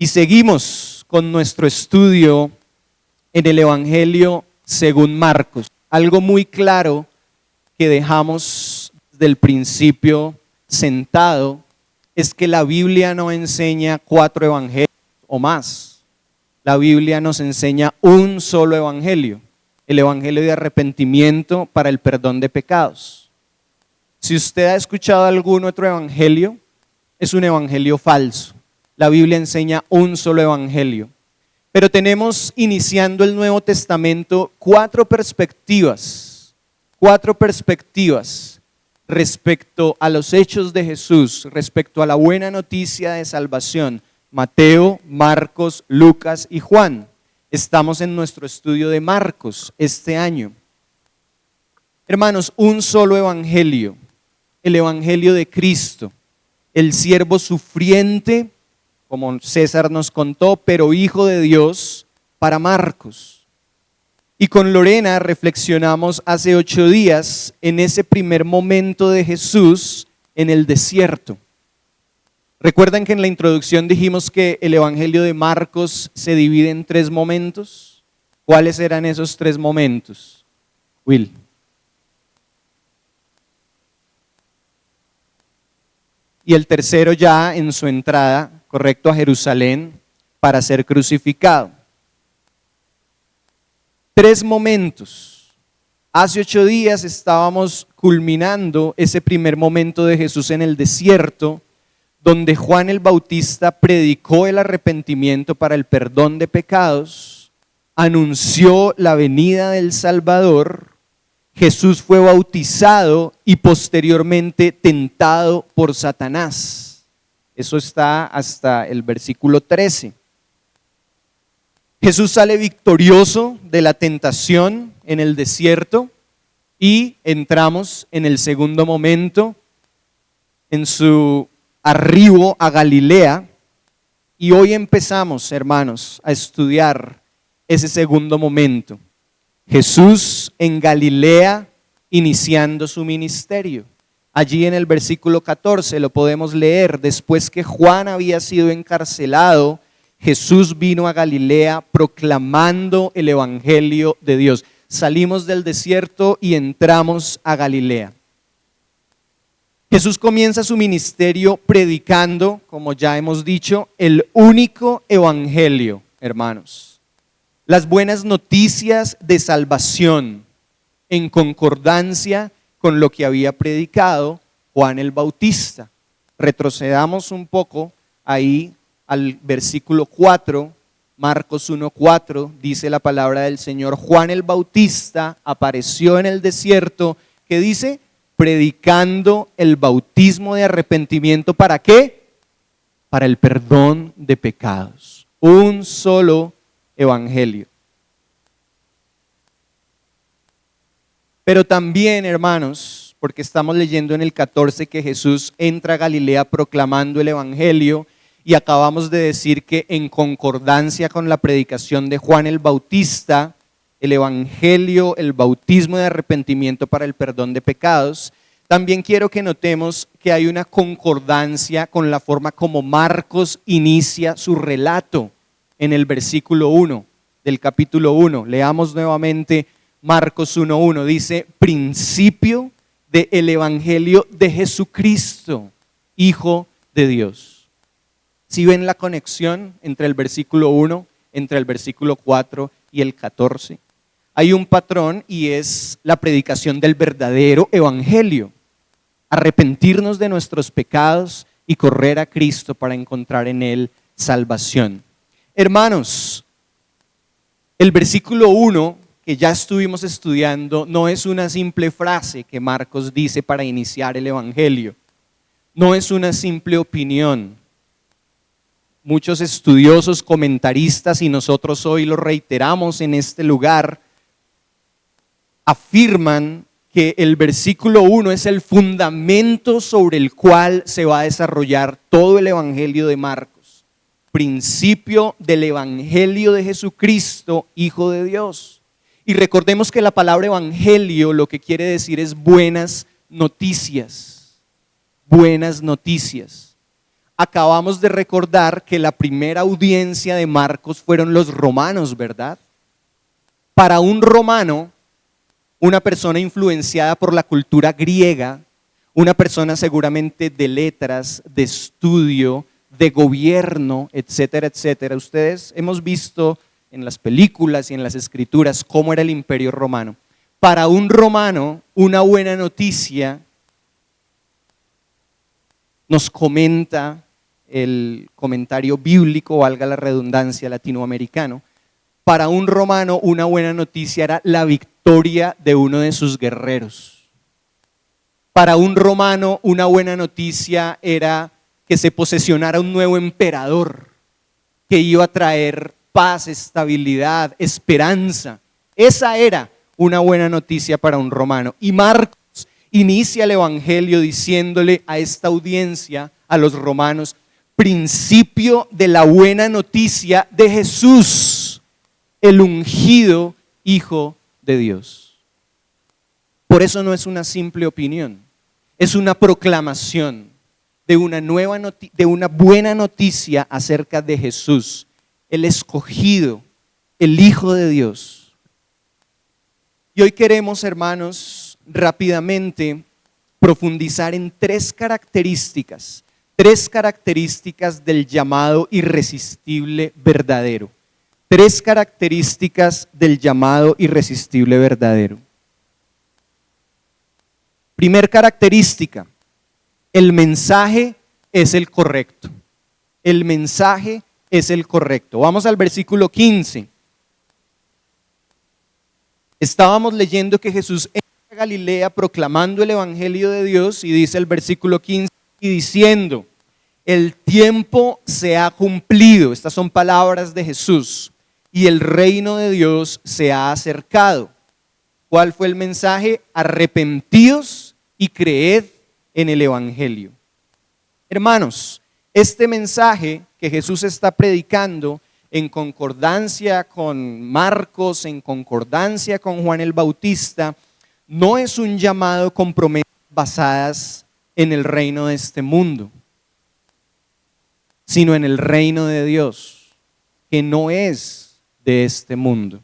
Y seguimos con nuestro estudio en el Evangelio según Marcos. Algo muy claro que dejamos desde el principio sentado es que la Biblia no enseña 4 evangelios o más. La Biblia nos enseña un solo evangelio, el evangelio de arrepentimiento para el perdón de pecados. Si usted ha escuchado algún otro evangelio, es un evangelio falso. La Biblia enseña un solo evangelio. Pero tenemos, iniciando el Nuevo Testamento, 4 perspectivas respecto a los hechos de Jesús, respecto a la buena noticia de salvación. Mateo, Marcos, Lucas y Juan. Estamos en nuestro estudio de Marcos este año. Hermanos, un solo evangelio, el evangelio de Cristo, el siervo sufriente, como César nos contó, pero hijo de Dios, para Marcos. Y con Lorena reflexionamos hace 8 días en ese primer momento de Jesús en el desierto. ¿Recuerdan que en la introducción dijimos que el evangelio de Marcos se divide en 3 momentos? ¿Cuáles eran esos 3 momentos? Will. Y el tercero ya en su entrada, correcto, a Jerusalén para ser crucificado. 3 momentos. Hace 8 días estábamos culminando ese primer momento de Jesús en el desierto, donde Juan el Bautista predicó el arrepentimiento para el perdón de pecados, anunció la venida del Salvador. Jesús fue bautizado y posteriormente tentado por Satanás. Eso está hasta el versículo 13. Jesús sale victorioso de la tentación en el desierto y entramos en el segundo momento, en su arribo a Galilea. Y hoy empezamos, hermanos, a estudiar ese segundo momento. Jesús en Galilea iniciando su ministerio. Allí en el versículo 14 lo podemos leer. Después que Juan había sido encarcelado, Jesús vino a Galilea proclamando el evangelio de Dios. Salimos del desierto y entramos a Galilea. Jesús comienza su ministerio predicando, como ya hemos dicho, el único evangelio, hermanos. Las buenas noticias de salvación en concordancia con lo que había predicado Juan el Bautista. Retrocedamos un poco ahí al versículo 4, Marcos 1:4, dice la palabra del Señor: Juan el Bautista apareció en el desierto, ¿qué dice? Predicando el bautismo de arrepentimiento, ¿para qué? Para el perdón de pecados. Un solo evangelio. Pero también, hermanos, porque estamos leyendo en el 14 que Jesús entra a Galilea proclamando el evangelio, y acabamos de decir que en concordancia con la predicación de Juan el Bautista, el evangelio, el bautismo de arrepentimiento para el perdón de pecados, también quiero que notemos que hay una concordancia con la forma como Marcos inicia su relato en el versículo 1 del capítulo 1. Leamos nuevamente Marcos 1:1, dice: principio del evangelio de Jesucristo, Hijo de Dios. ¿Sí ven la conexión entre el versículo 1, entre el versículo 4 y el 14? Hay un patrón y es la predicación del verdadero evangelio. Arrepentirnos de nuestros pecados y correr a Cristo para encontrar en Él salvación. Hermanos, el versículo 1 que ya estuvimos estudiando no es una simple frase que Marcos dice para iniciar el evangelio. No es una simple opinión. Muchos estudiosos, comentaristas, y nosotros hoy lo reiteramos en este lugar, afirman que el versículo 1 es el fundamento sobre el cual se va a desarrollar todo el evangelio de Marcos. Principio del evangelio de Jesucristo, Hijo de Dios. Y recordemos que la palabra evangelio lo que quiere decir es buenas noticias. Buenas noticias. acabamos de recordar que la primera audiencia de Marcos fueron los romanos, ¿verdad? Para un romano, una persona influenciada por la cultura griega, una persona seguramente de letras, de estudio, de gobierno, etcétera, etcétera. Ustedes hemos visto en las películas y en las escrituras cómo era el imperio romano. Para un romano, una buena noticia, nos comenta el comentario bíblico, valga la redundancia, latinoamericano. Para un romano, una buena noticia era la victoria de uno de sus guerreros. Para un romano, una buena noticia era que se posesionara un nuevo emperador que iba a traer paz, estabilidad, esperanza. Esa era una buena noticia para un romano. Y Marcos inicia el evangelio diciéndole a esta audiencia, a los romanos, principio de la buena noticia de Jesús, el ungido Hijo de Dios. Por eso no es una simple opinión, es una proclamación de una buena noticia acerca de Jesús, el escogido, el Hijo de Dios. Y hoy queremos, hermanos, rápidamente profundizar en tres características del llamado irresistible verdadero. Tres características del llamado irresistible verdadero. Primer característica, el mensaje es el correcto. El mensaje es el correcto. Vamos al versículo 15. Estábamos leyendo que Jesús entra a Galilea proclamando el evangelio de Dios y dice el versículo 15 y diciendo, el tiempo se ha cumplido. Estas son palabras de Jesús. Y el reino de Dios se ha acercado. ¿Cuál fue el mensaje? Arrepentíos y creed en el evangelio. Hermanos, este mensaje que Jesús está predicando en concordancia con Marcos, en concordancia con Juan el Bautista, no es un llamado con promesas basadas en el reino de este mundo, sino en el reino de Dios, que no es de este mundo.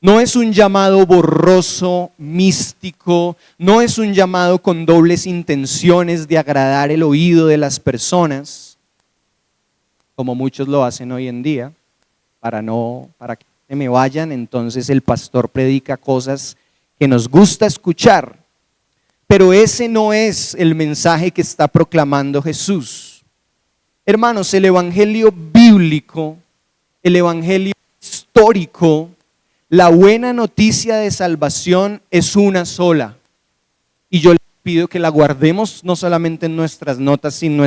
No es un llamado borroso, místico, no es un llamado con dobles intenciones de agradar el oído de las personas, como muchos lo hacen hoy en día, para que se me vayan, entonces el pastor predica cosas que nos gusta escuchar, pero ese no es el mensaje que está proclamando Jesús. Hermanos, el evangelio bíblico, el evangelio histórico, la buena noticia de salvación es una sola. Y yo les pido que la guardemos no solamente en nuestras notas, sino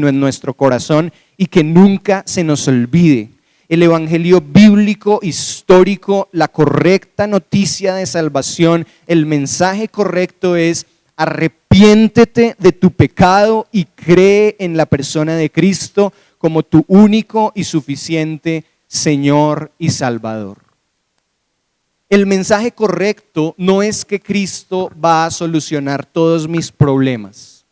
en nuestro corazón y que nunca se nos olvide. El evangelio bíblico, histórico, la correcta noticia de salvación, el mensaje correcto es: arrepiéntete de tu pecado y cree en la persona de Cristo como tu único y suficiente Señor y Salvador. El mensaje correcto no es que Cristo va a solucionar todos mis problemas.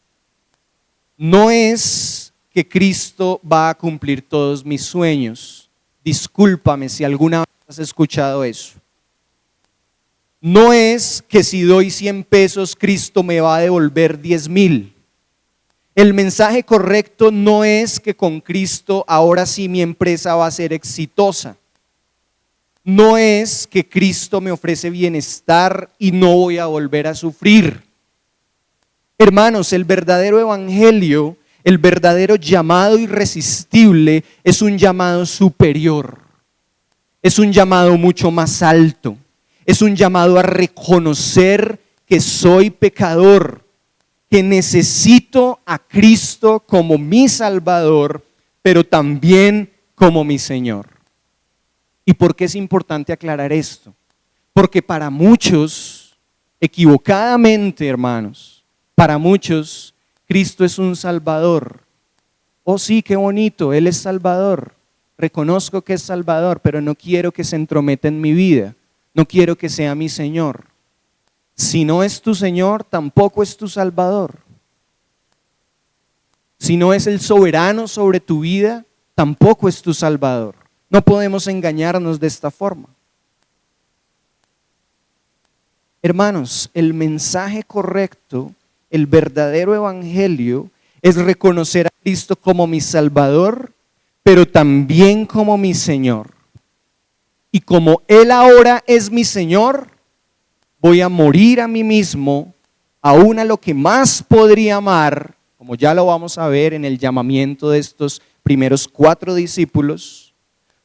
No es que Cristo va a cumplir todos mis sueños. Discúlpame si alguna vez has escuchado eso. No es que si doy 100 pesos, Cristo me va a devolver 10,000. El mensaje correcto no es que con Cristo ahora sí mi empresa va a ser exitosa. No es que Cristo me ofrece bienestar y no voy a volver a sufrir. Hermanos, el verdadero evangelio, el verdadero llamado irresistible es un llamado superior. Es un llamado mucho más alto. Es un llamado a reconocer que soy pecador, que necesito a Cristo como mi Salvador, pero también como mi Señor. ¿Y por qué es importante aclarar esto? Porque para muchos, equivocadamente, hermanos, para muchos, Cristo es un Salvador. Oh sí, qué bonito, Él es Salvador. Reconozco que es Salvador, pero no quiero que se entrometa en mi vida. No quiero que sea mi Señor. Si no es tu Señor, tampoco es tu Salvador. si no es el soberano sobre tu vida, tampoco es tu Salvador. No podemos engañarnos de esta forma. Hermanos, el mensaje correcto, el verdadero evangelio, es reconocer a Cristo como mi Salvador, pero también como mi Señor. Y como Él ahora es mi Señor, voy a morir a mí mismo, aún a lo que más podría amar, como ya lo vamos a ver en el llamamiento de estos primeros 4 discípulos.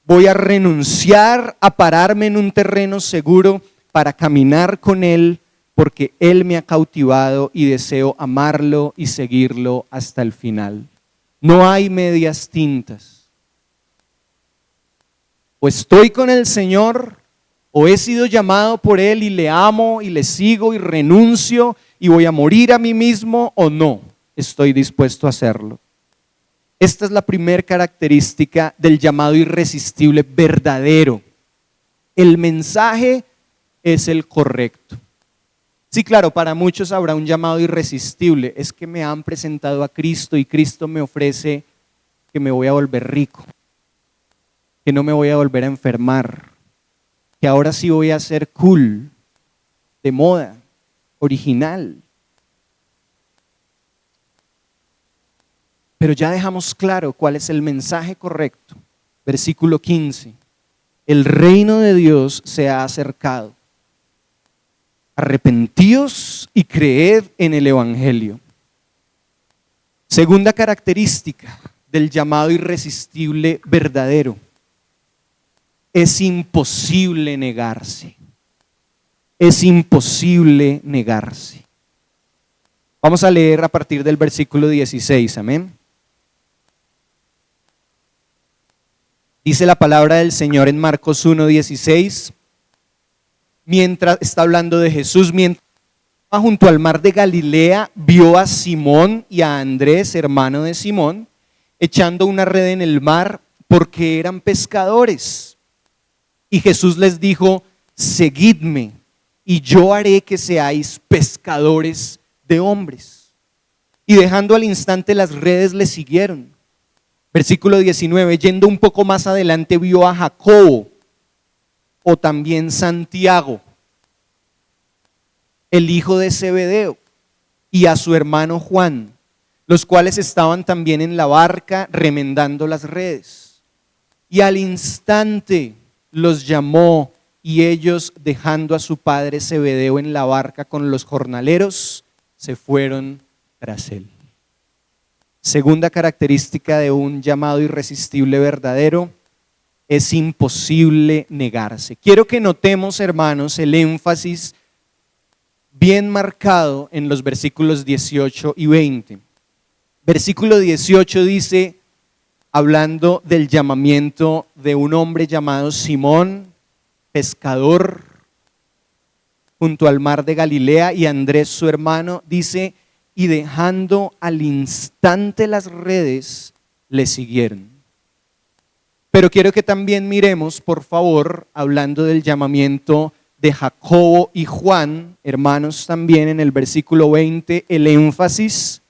Voy a renunciar a pararme en un terreno seguro para caminar con Él, porque Él me ha cautivado y deseo amarlo y seguirlo hasta el final. No hay medias tintas. O estoy con el Señor, o he sido llamado por Él y le amo y le sigo y renuncio y voy a morir a mí mismo, o no estoy dispuesto a hacerlo. Esta es la primera característica del llamado irresistible verdadero. El mensaje es el correcto. Sí, claro, para muchos habrá un llamado irresistible. Es que me han presentado a Cristo y Cristo me ofrece que me voy a volver rico, que no me voy a volver a enfermar, que ahora sí voy a ser cool, de moda, original. Pero ya dejamos claro cuál es el mensaje correcto. Versículo 15. El reino de Dios se ha acercado. Arrepentíos y creed en el evangelio. Segunda característica del llamado irresistible verdadero. Es imposible negarse. Es imposible negarse. Vamos a leer a partir del versículo 16, amén. Dice la palabra del Señor en Marcos 1:16, mientras está hablando de Jesús, mientras estaba junto al mar de Galilea, vio a Simón y a Andrés, hermano de Simón, echando una red en el mar porque eran pescadores. Y Jesús les dijo, seguidme y yo haré que seáis pescadores de hombres. Y dejando al instante las redes le siguieron. Versículo 19, yendo un poco más adelante vio a Jacobo, o también Santiago, el hijo de Zebedeo, y a su hermano Juan, los cuales estaban también en la barca remendando las redes. Y al instante los llamó, y ellos, dejando a su padre Zebedeo en la barca con los jornaleros, se fueron tras él. Segunda característica de un llamado irresistible verdadero, es imposible negarse. Quiero que notemos, hermanos, el énfasis bien marcado en los versículos 18 y 20. Versículo 18 dice, hablando del llamamiento de un hombre llamado Simón, pescador, junto al mar de Galilea, y Andrés su hermano, dice, y dejando al instante las redes, le siguieron. Pero quiero que también miremos, por favor, hablando del llamamiento de Jacobo y Juan, hermanos, también en el versículo 20, el énfasis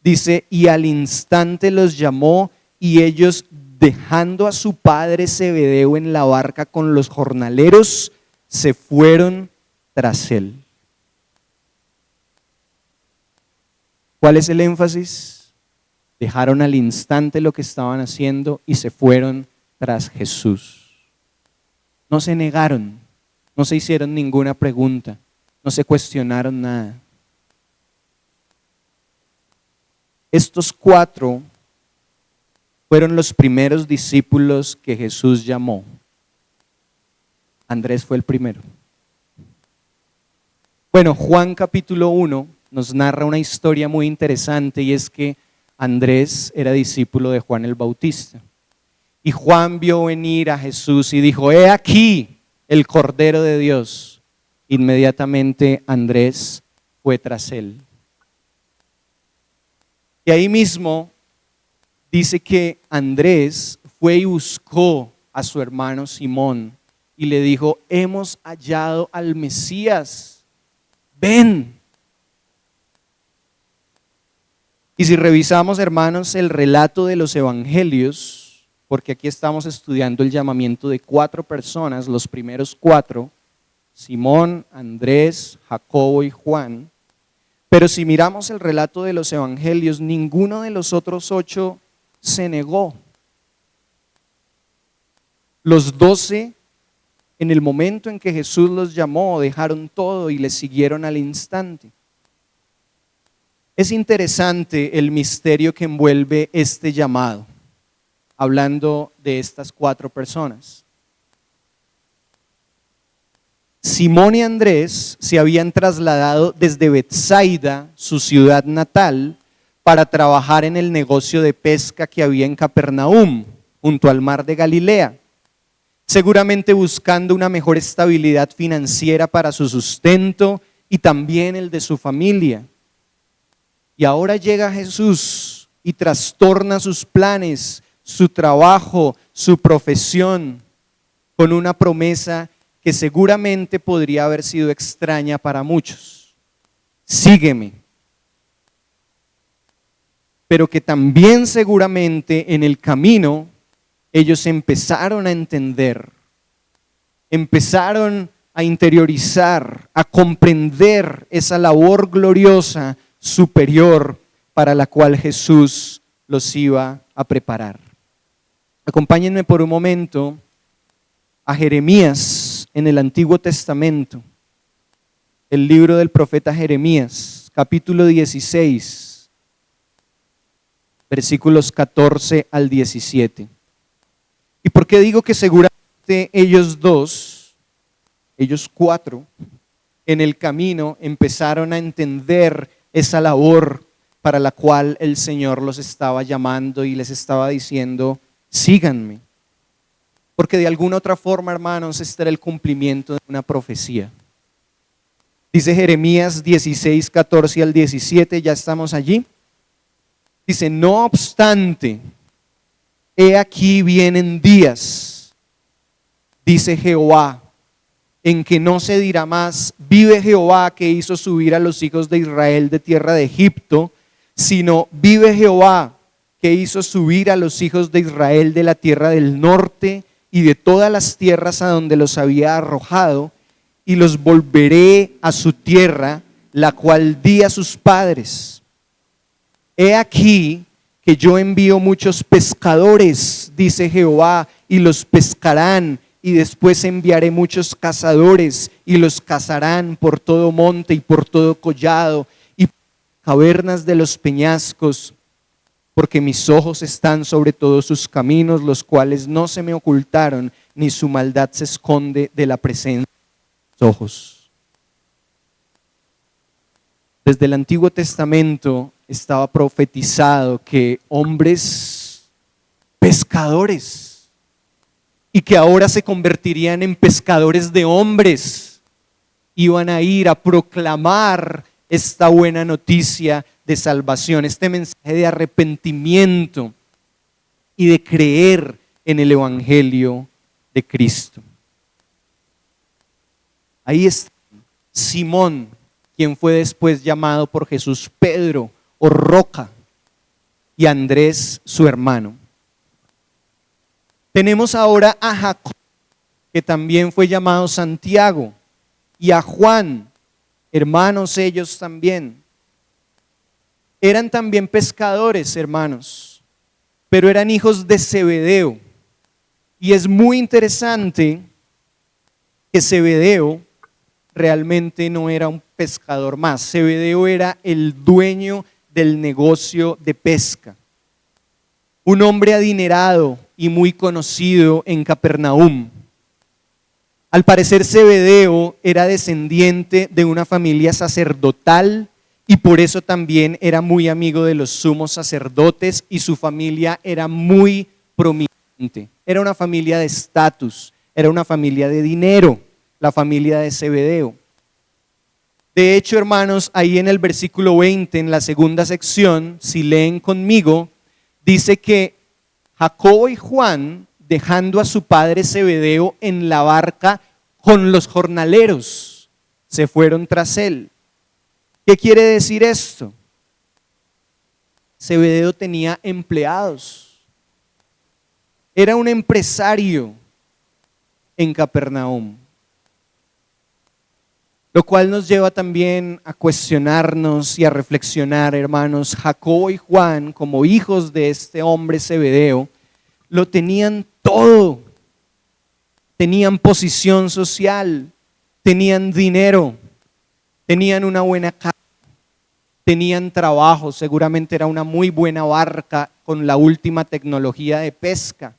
dice, y al instante los llamó, y ellos, dejando a su padre Zebedeo en la barca con los jornaleros, se fueron tras él. ¿Cuál es el énfasis? Dejaron al instante lo que estaban haciendo y se fueron tras Jesús. No se negaron, no se hicieron ninguna pregunta, no se cuestionaron nada. Estos 4 fueron los primeros discípulos que Jesús llamó. Andrés fue el primero. Bueno, Juan capítulo 1 nos narra una historia muy interesante, y es que Andrés era discípulo de Juan el Bautista. Y Juan vio venir a Jesús y dijo, he aquí el Cordero de Dios. Inmediatamente Andrés fue tras él. Y ahí mismo dice que Andrés fue y buscó a su hermano Simón y le dijo, hemos hallado al Mesías, ven. Y si revisamos, hermanos, el relato de los evangelios, porque aquí estamos estudiando el llamamiento de 4 personas, los primeros 4, Simón, Andrés, Jacobo y Juan. Pero si miramos el relato de los evangelios, ninguno de los otros 8 se negó. Los 12, en el momento en que Jesús los llamó, dejaron todo y le siguieron al instante. Es interesante el misterio que envuelve este llamado, hablando de estas 4 personas. Simón y Andrés se habían trasladado desde Betsaida, su ciudad natal, para trabajar en el negocio de pesca que había en Capernaum, junto al mar de Galilea, seguramente buscando una mejor estabilidad financiera para su sustento y también el de su familia. Y ahora llega Jesús y trastorna sus planes, su trabajo, su profesión, con una promesa que seguramente podría haber sido extraña para muchos. Sígueme. Pero que también seguramente en el camino ellos empezaron a entender, empezaron a interiorizar, a comprender esa labor gloriosa, superior, para la cual Jesús los iba a preparar. Acompáñenme por un momento a Jeremías en el Antiguo Testamento, el libro del profeta Jeremías, capítulo 16, versículos 14 al 17. ¿Y por qué digo que seguramente ellos 4, en el camino empezaron a entender esa labor para la cual el Señor los estaba llamando y les estaba diciendo, síganme? Porque de alguna otra forma, hermanos, este era el cumplimiento de una profecía. Dice Jeremías 16, 14 al 17, ya estamos allí. Dice, no obstante, he aquí vienen días, dice Jehová, en que no se dirá más, vive Jehová que hizo subir a los hijos de Israel de tierra de Egipto, sino vive Jehová que hizo subir a los hijos de Israel de la tierra del norte y de todas las tierras a donde los había arrojado, y los volveré a su tierra, la cual di a sus padres. He aquí que yo envío muchos pescadores, dice Jehová, y los pescarán, y después enviaré muchos cazadores, y los cazarán por todo monte y por todo collado, y por cavernas de los peñascos, porque mis ojos están sobre todos sus caminos, los cuales no se me ocultaron, ni su maldad se esconde de la presencia de mis ojos. Desde el Antiguo Testamento estaba profetizado que hombres pescadores, y que ahora se convertirían en pescadores de hombres, iban a ir a proclamar esta buena noticia de salvación, este mensaje de arrepentimiento y de creer en el Evangelio de Cristo. Ahí está Simón, quien fue después llamado por Jesús Pedro o Roca, y Andrés, su hermano. Tenemos ahora a Jacob, que también fue llamado Santiago, y a Juan, hermanos ellos también. Eran también pescadores, hermanos, pero eran hijos de Zebedeo. Y es muy interesante que Zebedeo realmente no era un pescador más. Zebedeo era el dueño del negocio de pesca. Un hombre adinerado y muy conocido en Capernaum. Al parecer Zebedeo era descendiente de una familia sacerdotal y por eso también era muy amigo de los sumos sacerdotes, y su familia era muy prominente. Era una familia de estatus, era una familia de dinero, la familia de Zebedeo. De hecho, hermanos, ahí en el versículo 20, en la segunda sección, si leen conmigo, dice que Jacobo y Juan, dejando a su padre Zebedeo en la barca con los jornaleros, se fueron tras él. ¿Qué quiere decir esto? Zebedeo tenía empleados. Era un empresario en Capernaum. Lo cual nos lleva también a cuestionarnos y a reflexionar, hermanos. Jacobo y Juan, como hijos de este hombre Zebedeo, lo tenían todo. Tenían posición social, tenían dinero, tenían una buena casa, tenían trabajo, seguramente era una muy buena barca con la última tecnología de pesca.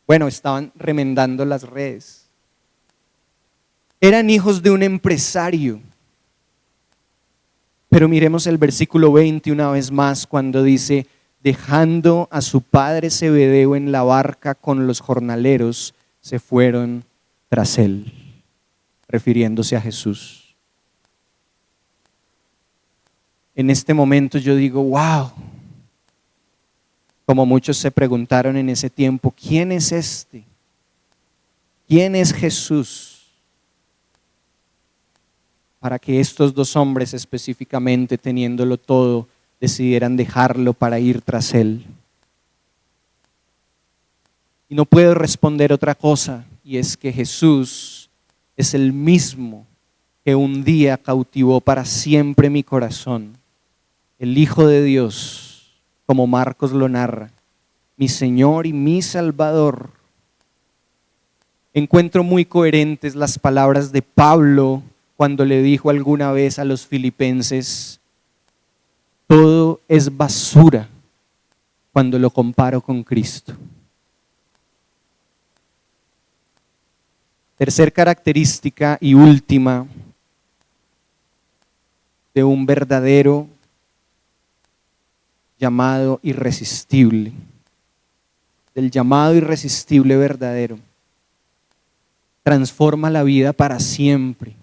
Bueno, estaban remendando las redes. Eran hijos de un empresario. Pero miremos el versículo 20 una vez más cuando dice, dejando a su padre Zebedeo en la barca con los jornaleros, se fueron tras él, refiriéndose a Jesús. En este momento yo digo, wow, como muchos se preguntaron en ese tiempo, ¿quién es este? ¿Quién es Jesús? Para que estos dos hombres específicamente, teniéndolo todo, decidieran dejarlo para ir tras él. Y no puedo responder otra cosa, y es que Jesús es el mismo que un día cautivó para siempre mi corazón, el Hijo de Dios, como Marcos lo narra, mi Señor y mi Salvador. Encuentro muy coherentes las palabras de Pablo cuando le dijo alguna vez a los filipenses, todo es basura cuando lo comparo con Cristo. Tercer característica y última de un verdadero llamado irresistible, del llamado irresistible verdadero. Transforma la vida para siempre.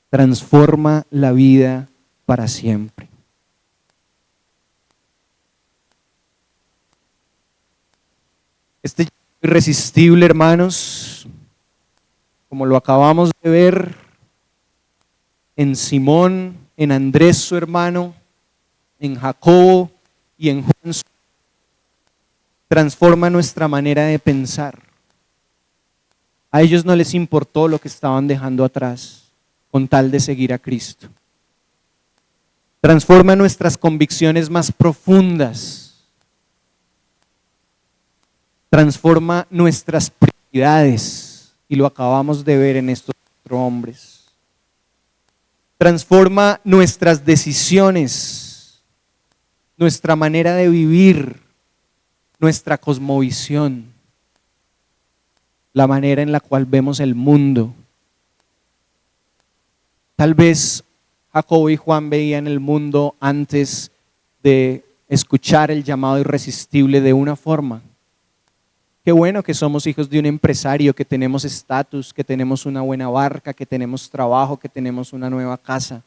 Transforma la vida para siempre. Este llamado irresistible, hermanos, como lo acabamos de ver en Simón, en Andrés su hermano, en Jacobo y en Juan, transforma nuestra manera de pensar. A ellos no les importó lo que estaban dejando atrás con tal de seguir a Cristo. Transforma nuestras convicciones más profundas. Transforma nuestras prioridades, y lo acabamos de ver en estos 4 hombres. Transforma nuestras decisiones, nuestra manera de vivir, nuestra cosmovisión, la manera en la cual vemos el mundo. Tal vez Jacobo y Juan veían el mundo antes de escuchar el llamado irresistible de una forma. Qué bueno que somos hijos de un empresario, que tenemos estatus, que tenemos una buena barca, que tenemos trabajo, que tenemos una nueva casa.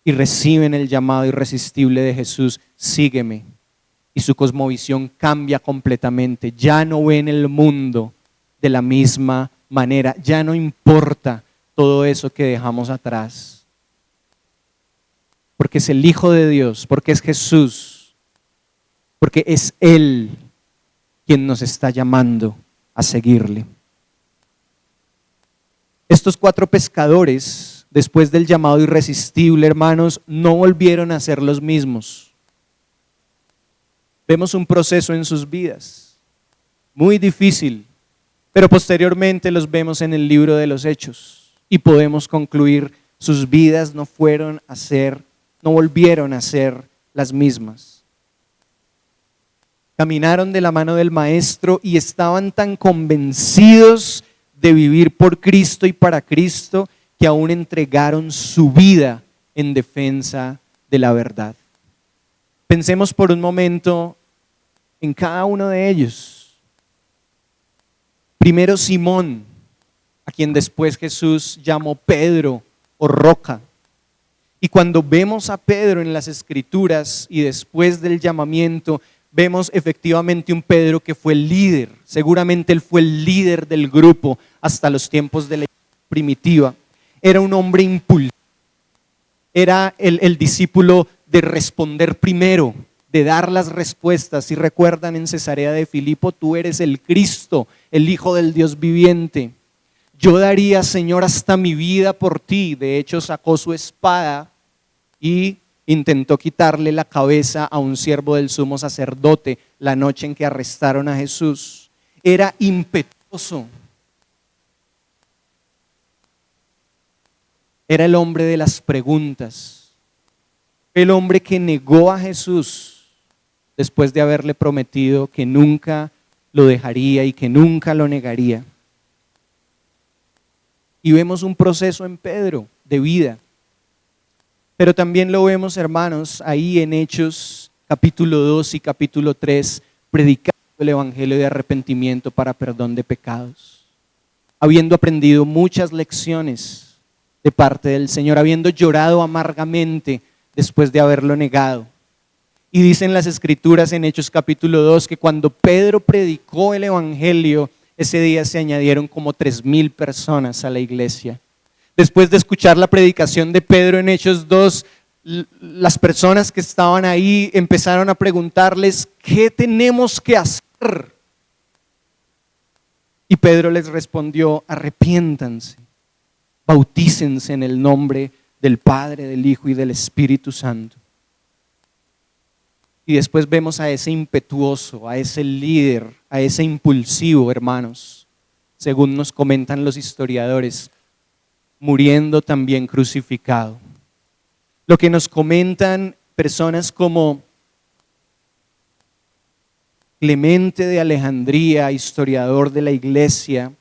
Y reciben el llamado irresistible de Jesús, sígueme. Y su cosmovisión cambia completamente. Ya no ven el mundo de la misma manera. Ya no importa todo eso que dejamos atrás. Porque es el Hijo de Dios, porque es Jesús, porque es Él quien nos está llamando a seguirle. Estos 4 pescadores, después del llamado irresistible, hermanos, no volvieron a ser los mismos. Vemos un proceso en sus vidas, muy difícil, pero posteriormente los vemos en el libro de los Hechos y podemos concluir, sus vidas no volvieron a ser las mismas. Caminaron de la mano del Maestro y estaban tan convencidos de vivir por Cristo y para Cristo que aún entregaron su vida en defensa de la verdad. Pensemos por un momento en cada uno de ellos. Primero Simón, a quien después Jesús llamó Pedro o Roca. Y cuando vemos a Pedro en las Escrituras y después del llamamiento, vemos efectivamente un Pedro que fue el líder. Seguramente él fue el líder del grupo hasta los tiempos de la primitiva. Era un hombre impulsivo. Era el discípulo de responder primero, de dar las respuestas. Si recuerdan en Cesarea de Filipo, tú eres el Cristo, el Hijo del Dios viviente. Yo daría, Señor, hasta mi vida por ti. De hecho, sacó su espada y intentó quitarle la cabeza a un siervo del sumo sacerdote la noche en que arrestaron a Jesús. Era impetuoso. Era el hombre de las preguntas. El hombre que negó a Jesús después de haberle prometido que nunca lo dejaría y que nunca lo negaría. Y vemos un proceso en Pedro de vida. Pero también lo vemos, hermanos, ahí en Hechos capítulo 2 y capítulo 3, predicando el evangelio de arrepentimiento para perdón de pecados. Habiendo aprendido muchas lecciones de parte del Señor, habiendo llorado amargamente después de haberlo negado. Y dicen las Escrituras en Hechos capítulo 2 que cuando Pedro predicó el evangelio, ese día se añadieron como 3,000 personas a la iglesia. Después de escuchar la predicación de Pedro en Hechos 2, las personas que estaban ahí empezaron a preguntarles, ¿qué tenemos que hacer? Y Pedro les respondió, arrepiéntanse, bautícense en el nombre del Padre, del Hijo y del Espíritu Santo. Y después vemos a ese impetuoso, a ese líder, a ese impulsivo, hermanos, según nos comentan los historiadores, muriendo también crucificado. Lo que nos comentan personas como Clemente de Alejandría, historiador de la iglesia,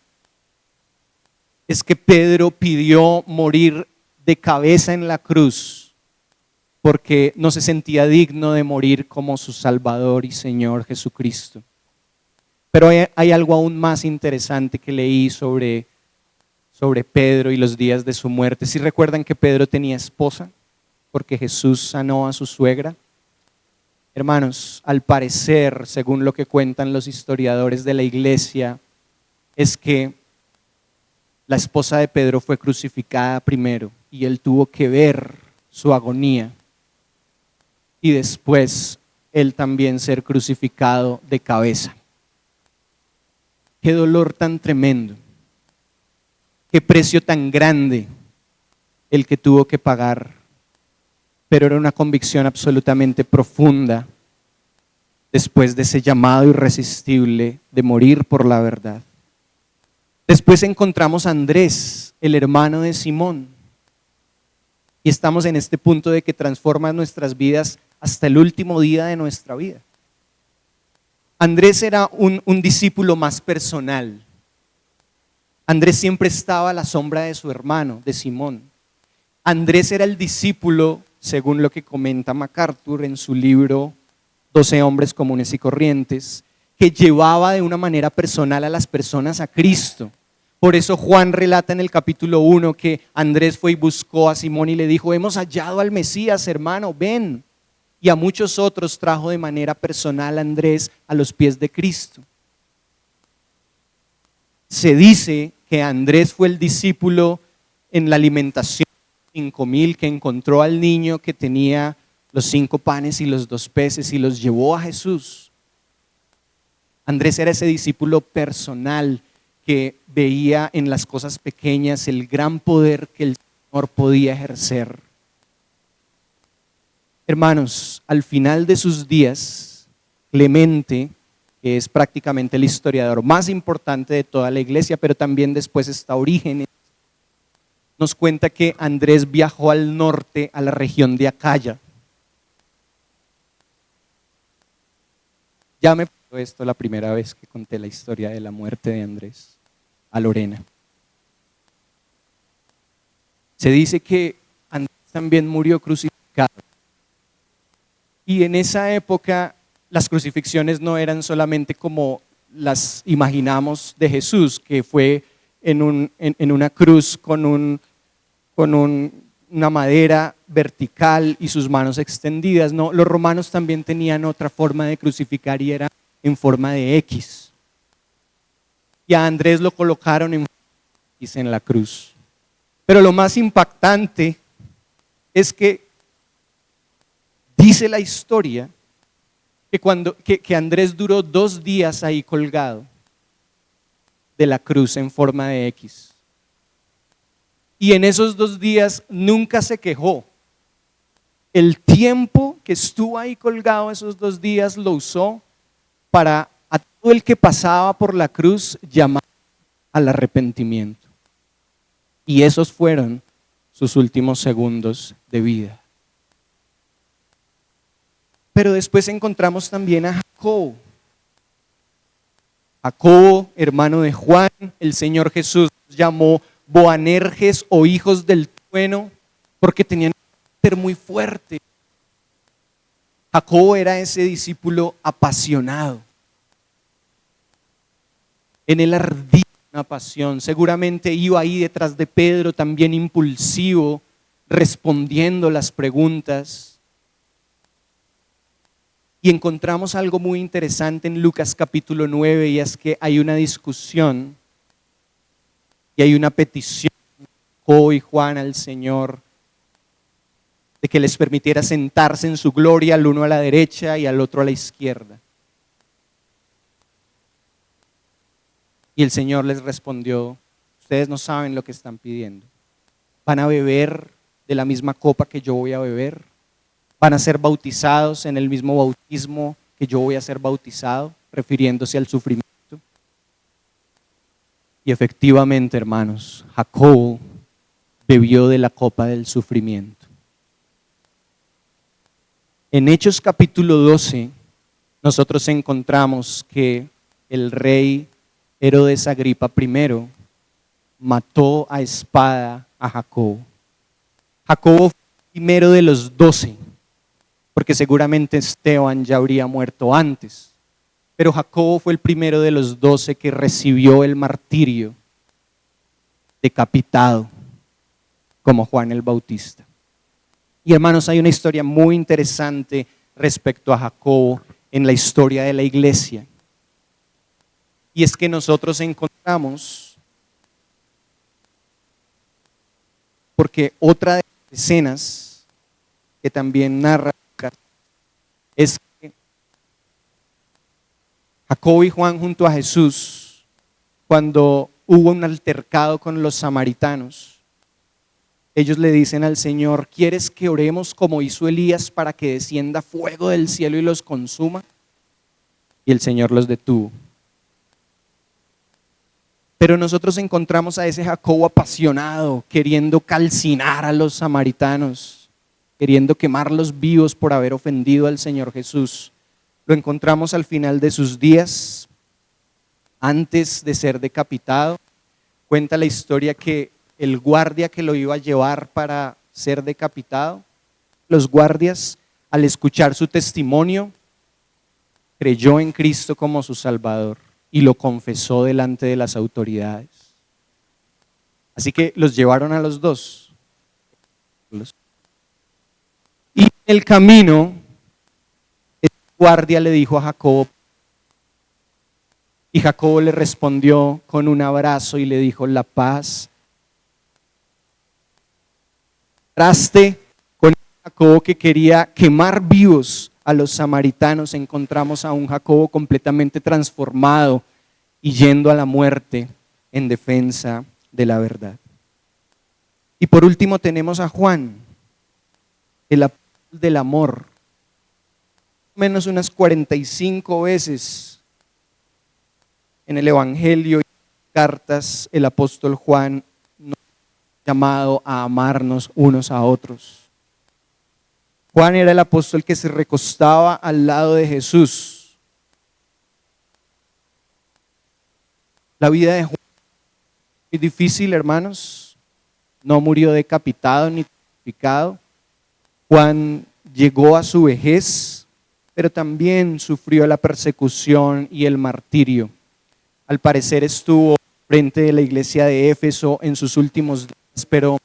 es que Pedro pidió morir de cabeza en la cruz porque no se sentía digno de morir como su Salvador y Señor Jesucristo. Pero hay algo aún más interesante que leí sobre Pedro y los días de su muerte. ¿Sí recuerdan que Pedro tenía esposa? Porque Jesús sanó a su suegra. Hermanos, al parecer, según lo que cuentan los historiadores de la iglesia, es que la esposa de Pedro fue crucificada primero y él tuvo que ver su agonía y después él también ser crucificado de cabeza. Qué dolor tan tremendo, qué precio tan grande el que tuvo que pagar, pero era una convicción absolutamente profunda después de ese llamado irresistible de morir por la verdad. Después encontramos a Andrés, el hermano de Simón, y estamos en este punto de que transforma nuestras vidas hasta el último día de nuestra vida. Andrés era un discípulo más personal. Andrés siempre estaba a la sombra de su hermano, de Simón. Andrés era el discípulo, según lo que comenta MacArthur en su libro 12 hombres comunes y corrientes, que llevaba de una manera personal a las personas a Cristo. Por eso Juan relata en el capítulo 1 que Andrés fue y buscó a Simón y le dijo, hemos hallado al Mesías, hermano, ven. Y a muchos otros trajo de manera personal a Andrés a los pies de Cristo. Se dice que Andrés fue el discípulo en la alimentación de 5,000 que encontró al niño que tenía los 5 panes y los 2 peces y los llevó a Jesús. Andrés era ese discípulo personal que veía en las cosas pequeñas el gran poder que el Señor podía ejercer. Hermanos, al final de sus días, Clemente, que es prácticamente el historiador más importante de toda la iglesia, pero también después está Orígenes, nos cuenta que Andrés viajó al norte, a la región de Acaya. Ya me pasó esto la primera vez que conté la historia de la muerte de Andrés a Lorena. Se dice que Andrés también murió crucificado. Y en esa época las crucifixiones no eran solamente como las imaginamos de Jesús, que fue en una cruz con una madera vertical y sus manos extendidas. No, los romanos también tenían otra forma de crucificar y era en forma de X. Y a Andrés lo colocaron en la cruz. Pero lo más impactante es que Dice la historia que Andrés duró 2 días ahí colgado de la cruz en forma de X. Y en esos 2 días nunca se quejó. El tiempo que estuvo ahí colgado esos 2 días lo usó para a todo el que pasaba por la cruz llamar al arrepentimiento. Y esos fueron sus últimos segundos de vida. Pero después encontramos también a Jacobo. Jacobo, hermano de Juan, el Señor Jesús llamó Boanerges o hijos del trueno porque tenían un carácter muy fuerte. Jacobo era ese discípulo apasionado. En él ardía una pasión. Seguramente iba ahí detrás de Pedro, también impulsivo, respondiendo las preguntas. Y encontramos algo muy interesante en Lucas capítulo 9, y es que hay una discusión y hay una petición de Jacobo y Juan al Señor de que les permitiera sentarse en su gloria, al uno a la derecha y al otro a la izquierda. Y el Señor les respondió: ustedes no saben lo que están pidiendo. ¿Van a beber de la misma copa que yo voy a beber? ¿Van a ser bautizados en el mismo bautismo que yo voy a ser bautizado? Refiriéndose al sufrimiento. Y efectivamente, hermanos, Jacobo bebió de la copa del sufrimiento. En Hechos capítulo 12, nosotros encontramos que el rey Herodes Agripa I mató a espada a Jacobo. Jacobo fue el primero de los 12, porque seguramente Esteban ya habría muerto antes. Pero Jacobo fue el primero de los 12 que recibió el martirio, decapitado, como Juan el Bautista. Y hermanos, hay una historia muy interesante respecto a Jacobo en la historia de la iglesia. Y es que nosotros encontramos, porque otra de las escenas que también narra es que Jacobo y Juan junto a Jesús, cuando hubo un altercado con los samaritanos, ellos le dicen al Señor: ¿quieres que oremos como hizo Elías para que descienda fuego del cielo y los consuma? Y el Señor los detuvo. Pero nosotros encontramos a ese Jacobo apasionado, queriendo calcinar a los samaritanos, queriendo quemarlos vivos por haber ofendido al Señor Jesús. Lo encontramos al final de sus días, antes de ser decapitado. Cuenta la historia que el guardia que lo iba a llevar para ser decapitado, los guardias, al escuchar su testimonio, creyó en Cristo como su Salvador y lo confesó delante de las autoridades. Así que los llevaron a los dos. Y en el camino, el guardia le dijo a Jacobo, y Jacobo le respondió con un abrazo y le dijo: la paz. Contraste con Jacobo que quería quemar vivos a los samaritanos, encontramos a un Jacobo completamente transformado y yendo a la muerte en defensa de la verdad. Y por último tenemos a Juan, el apóstol del amor. Menos unas 45 veces en el Evangelio y cartas el apóstol Juan nos ha llamado a amarnos unos a otros. Juan era el apóstol que se recostaba al lado de Jesús. La vida de Juan es muy difícil, hermanos. No murió decapitado ni crucificado. Juan llegó a su vejez, pero también sufrió la persecución y el martirio. Al parecer estuvo frente de la iglesia de Éfeso en sus últimos días, pero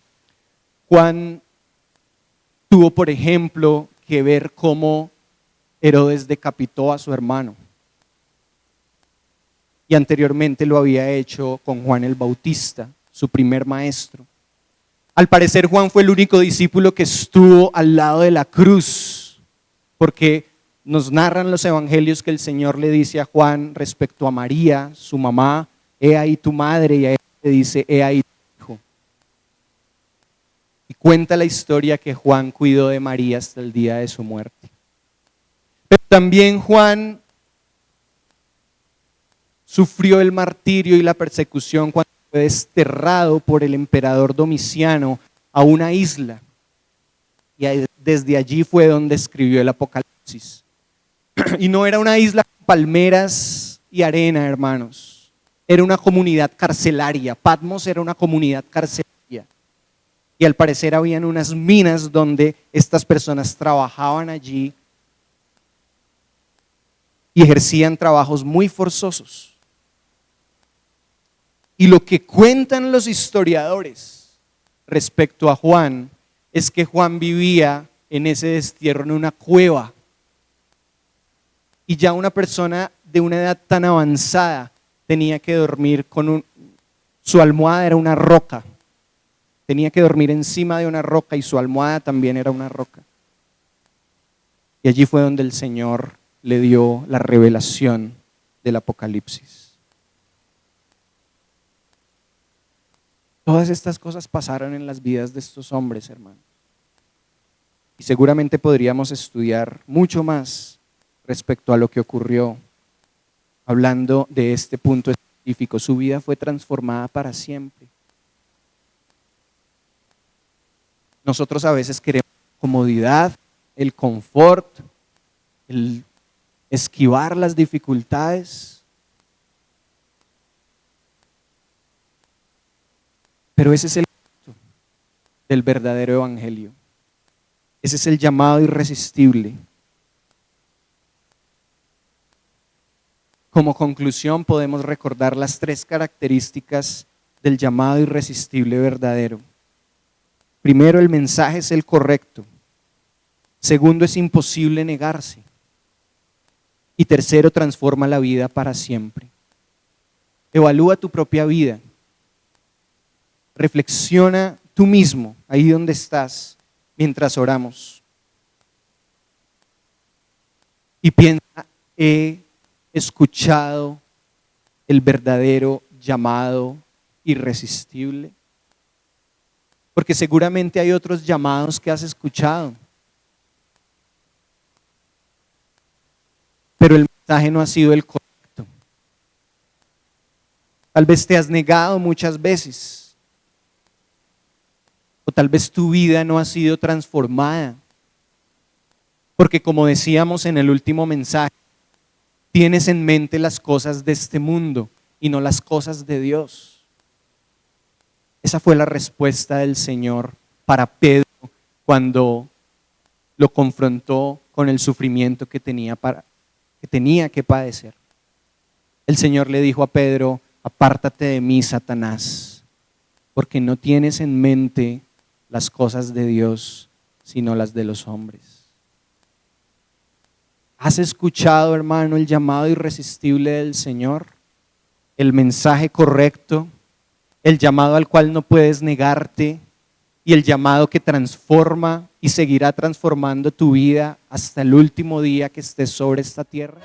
Juan tuvo, por ejemplo, que ver cómo Herodes decapitó a su hermano. Y anteriormente lo había hecho con Juan el Bautista, su primer maestro. Al parecer Juan fue el único discípulo que estuvo al lado de la cruz porque nos narran los evangelios que el Señor le dice a Juan respecto a María, su mamá: he ahí tu madre, y a él le dice: he ahí tu hijo. Y cuenta la historia que Juan cuidó de María hasta el día de su muerte. Pero también Juan sufrió el martirio y la persecución cuando fue desterrado por el emperador Domiciano a una isla. Y desde allí fue donde escribió el Apocalipsis. Y no era una isla con palmeras y arena, hermanos. Era una comunidad carcelaria. Patmos era una comunidad carcelaria. Y al parecer habían unas minas donde estas personas trabajaban allí y ejercían trabajos muy forzosos. Y lo que cuentan los historiadores respecto a Juan es que Juan vivía en ese destierro en una cueva. Y ya una persona de una edad tan avanzada tenía que dormir su almohada era una roca. Tenía que dormir encima de una roca y su almohada también era una roca. Y allí fue donde el Señor le dio la revelación del Apocalipsis. Todas estas cosas pasaron en las vidas de estos hombres, hermanos. Y seguramente podríamos estudiar mucho más respecto a lo que ocurrió, hablando de este punto específico. Su vida fue transformada para siempre. Nosotros a veces queremos comodidad, el confort, el esquivar las dificultades. Pero ese es el punto del verdadero evangelio. Ese es el llamado irresistible. Como conclusión podemos recordar las 3 características del llamado irresistible verdadero. Primero, el mensaje es el correcto. Segundo, es imposible negarse. Y tercero, transforma la vida para siempre. Evalúa tu propia vida. Reflexiona tú mismo, ahí donde estás, mientras oramos. Y piensa: he escuchado el verdadero llamado irresistible. Porque seguramente hay otros llamados que has escuchado, pero el mensaje no ha sido el correcto. Tal vez te has negado muchas veces, o tal vez tu vida no ha sido transformada, porque como decíamos en el último mensaje, tienes en mente las cosas de este mundo y no las cosas de Dios. Esa fue la respuesta del Señor para Pedro cuando lo confrontó con el sufrimiento que tenía que padecer. El Señor le dijo a Pedro: apártate de mí, Satanás, porque no tienes en mente las cosas de Dios, sino las de los hombres. ¿Has escuchado, hermano, el llamado irresistible del Señor? El mensaje correcto, el llamado al cual no puedes negarte y el llamado que transforma y seguirá transformando tu vida hasta el último día que estés sobre esta tierra.